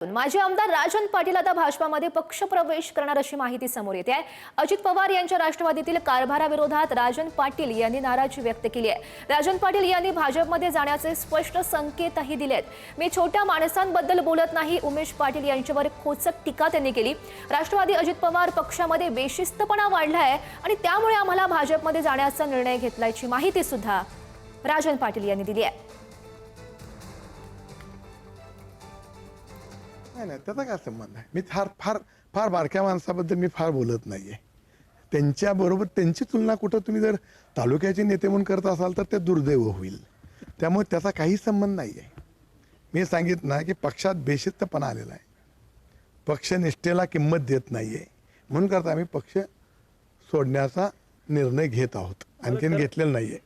माजी आमदार राजन पाटील आता भाजपामध्ये पक्षप्रवेश करणार अशी माहिती समोर येते आहे। अजित पवार यांच्या राष्ट्रवादीतील कारभाराविरोधात राजन पाटील यांनी नाराजी व्यक्त केली आहे। राजन पाटील यांनी भाजपमध्ये जाण्याचे स्पष्ट संकेतही दिलेत। मी छोट्या माणसांबद्दल बोलत नाही, उमेश पाटील यांच्यावर खोचक टीका त्यांनी केली। राष्ट्रवादी अजित पवार पक्षामध्ये बेशिस्तपणा वाढलाय आणि त्यामुळे आम्हाला भाजपमध्ये जाण्याचा निर्णय घेतल्याची माहिती सुद्धा राजन पाटील यांनी दिली आहे। नाही, त्याचा काय संबंध आहे? मी फार फार फार बारक्या माणसाबद्दल मी फार बोलत नाहीये। त्यांच्याबरोबर त्यांची तुलना कुठं तुम्ही जर तालुक्याचे नेते म्हणून करत असाल तर ते दुर्दैव होईल। त्यामुळे त्याचा काही संबंध नाही आहे। मी सांगितलं ना की पक्षात बेशिस्तपणा आलेला आहे, पक्षनिष्ठेला किंमत देत नाहीये, म्हणून करता आम्ही पक्ष सोडण्याचा निर्णय घेत आहोत, आणखीन घेतलेला नाहीये।